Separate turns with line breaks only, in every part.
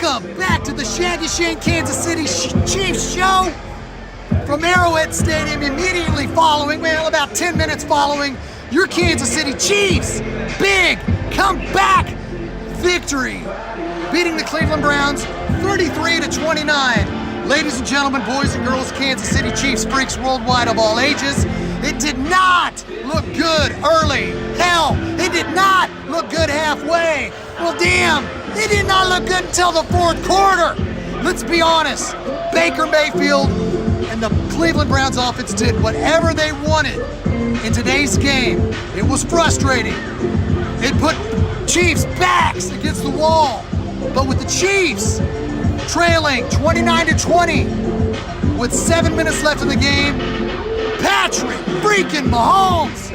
Welcome back to the Shaggy Shane Kansas City Chiefs show from Arrowhead Stadium, immediately following, well, about 10 minutes following your Kansas City Chiefs' big comeback victory, beating the Cleveland Browns 33-29. Ladies and gentlemen, boys and girls, Kansas City Chiefs freaks worldwide of all ages, it did not look good early. Hell, it did not look good halfway. Well, damn, it did not look good until the fourth quarter. Let's be honest, Baker Mayfield and the Cleveland Browns offense did whatever they wanted in today's game. It was frustrating. It put Chiefs' backs against the wall. But with the Chiefs trailing 29-20 with 7 minutes left in the game, Patrick freaking Mahomes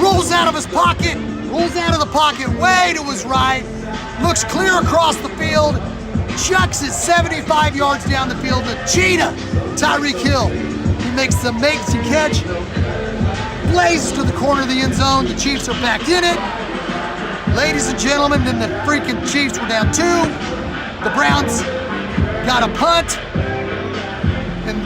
rolls out of his pocket, rolls out of the pocket way to his right, looks clear across the field, chucks it 75 yards down the field to Cheetah, Tyreek Hill. He makes the amazing catch, blazes to the corner of the end zone. The Chiefs are back in it. Ladies and gentlemen, then the freaking Chiefs were down 2. The Browns got a punt, and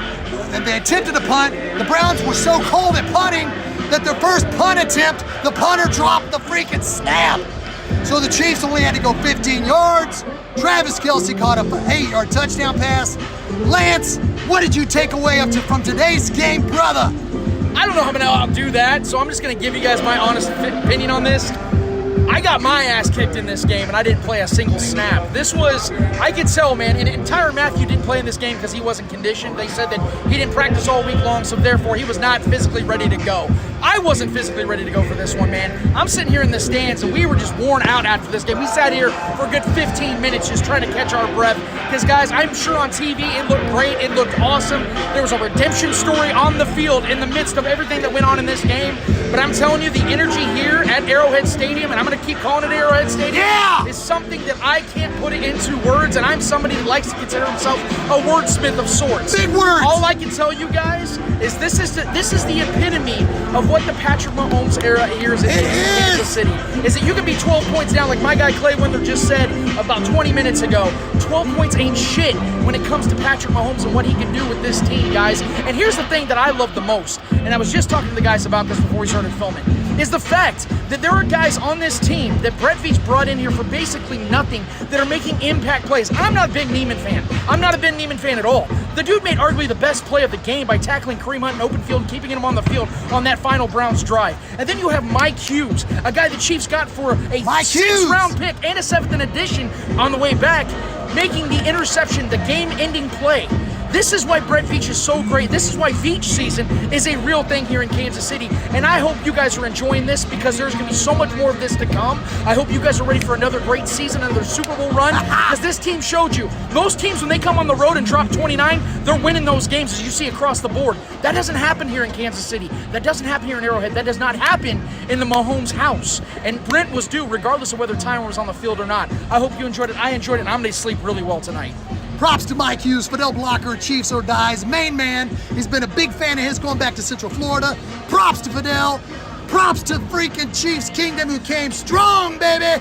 they attempted a punt. The Browns were so cold at punting that their first punt attempt, the punter dropped the freaking snap. So the Chiefs only had to go 15 yards. Travis Kelce caught a 8-yard touchdown pass. Lance, what did you take away from today's game, brother?
I don't know how I'll do that, so I'm just going to give you guys my honest opinion on this. I got my ass kicked in this game, and I didn't play a single snap. This was, I could tell, man, and Tyrann Mathieu didn't play in this game because he wasn't conditioned. They said that he didn't practice all week long, so therefore he was not physically ready to go. I wasn't physically ready to go for this one, man. I'm sitting here in the stands, and we were just worn out after this game. We sat here for a good 15 minutes just trying to catch our breath because, guys, I'm sure on TV it looked great. It looked awesome. There was a redemption story on the field in the midst of everything that went on in this game. But I'm telling you, the energy here at Arrowhead Stadium, and I'm going to keep calling it Arrowhead Stadium, is something that I can't put it into words, and I'm somebody that likes to consider himself a wordsmith of sorts.
Big words!
All I can tell you guys is this is the epitome of what the Patrick Mahomes era here is in Kansas City. Is that you can be 12 points down, like my guy Clay Wendler just said about 20 minutes ago. 12 points ain't shit when it comes to Patrick Mahomes and what he can do with this team, guys. And here's the thing that I love the most, and I was just talking to the guys about this before we started filming, is the fact that there are guys on this team that Brett Veach brought in here for basically nothing that are making impact plays. I'm not a big Neiman fan. I'm not a big Neiman fan at all. The dude made arguably the best play of the game by tackling Kareem Hunt in open field and keeping him on the field on that final Browns drive. And then you have Mike Hughes, a guy the Chiefs got for a 6th-round pick and a 7th edition on the way back, making the interception, the game-ending play. This is why Brett Veach is so great. This is why Veach season is a real thing here in Kansas City. And I hope you guys are enjoying this because there's going to be so much more of this to come. I hope you guys are ready for another great season, another Super Bowl run. Because this team showed you. Most teams, when they come on the road and drop 29, they're winning those games, as you see across the board. That doesn't happen here in Kansas City. That doesn't happen here in Arrowhead. That does not happen in the Mahomes house. And Brent was due, regardless of whether Tyrann was on the field or not. I hope you enjoyed it. I enjoyed it, and I'm going to sleep really well tonight.
Props to Mike Hughes, Fidel Blocker, Chiefs or Dies, main man. He's been a big fan of his going back to Central Florida. Props to Fidel. Props to freaking Chiefs Kingdom who came strong, baby.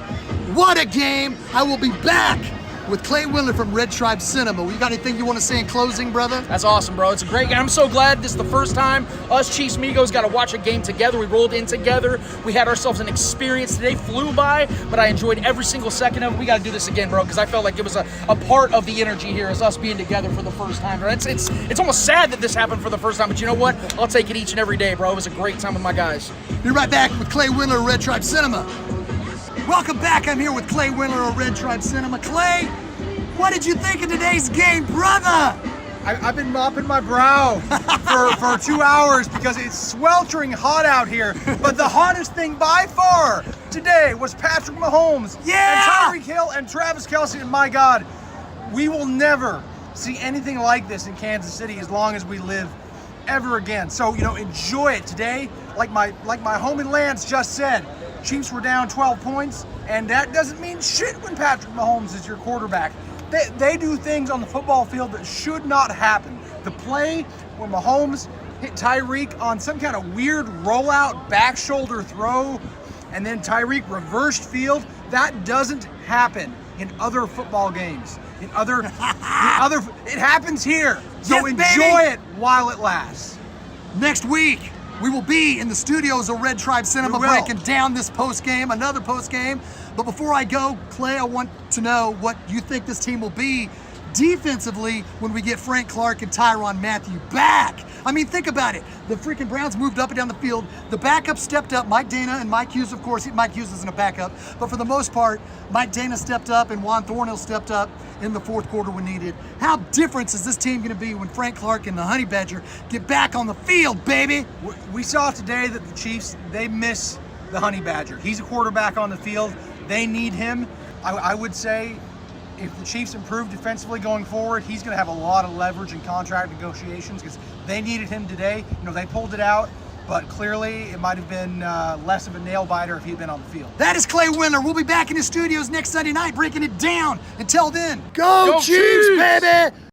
What a game. I will be back with Clay Wendler from Red Tribe Cinema. You got anything you want to say in closing, brother?
That's awesome, bro. It's a great game. I'm so glad this is the first time us Chiefs Migos got to watch a game together. We rolled in together. We had ourselves an experience today. Flew by, but I enjoyed every single second of it. We got to do this again, bro, because I felt like it was a part of the energy here is us being together for the first time. It's almost sad that this happened for the first time, but you know what? I'll take it each and every day, bro. It was a great time with my guys.
Be right back with Clay Wendler of Red Tribe Cinema. Welcome back. I'm here with Clay Wendler of Red Tribe Cinema. Clay, what did you think of today's game, brother?
I've been mopping my brow for 2 hours because it's sweltering hot out here. But the hottest thing by far today was Patrick Mahomes and Tyreek Hill and Travis Kelce. And my God, we will never see anything like this in Kansas City as long as we live ever again. So, enjoy it today. Like my homie Lance just said, Chiefs were down 12 points, and that doesn't mean shit when Patrick Mahomes is your quarterback. They do things on the football field that should not happen. The play when Mahomes hit Tyreek on some kind of weird rollout back shoulder throw, and then Tyreek reversed field, that doesn't happen in other football games, in other, it happens here. So
Yes,
enjoy
baby.
it while it lasts.
Next week, we will be in the studios of Red Tribe Cinema
We will.
breaking down this post-game, another post-game. But before I go, Clay, I want to know what you think this team will be defensively when we get Frank Clark and Tyrann Mathieu back. I mean, think about it. The freaking Browns moved up and down the field. The backup stepped up. Mike Dana and Mike Hughes, of course. Mike Hughes isn't a backup. But for the most part, Mike Dana stepped up and Juan Thornhill stepped up in the fourth quarter when needed. How different is this team going to be when Frank Clark and the Honey Badger get back on the field, baby?
We saw today that the Chiefs, they miss the Honey Badger. He's a quarterback on the field. They need him. I would say if the Chiefs improve defensively going forward, he's going to have a lot of leverage in contract negotiations because they needed him today. You know, they pulled it out, but clearly it might have been less of a nail biter if he'd been on the field.
That is Clay Wendler. We'll be back in the studios next Sunday night breaking it down. Until then, go Chiefs, baby!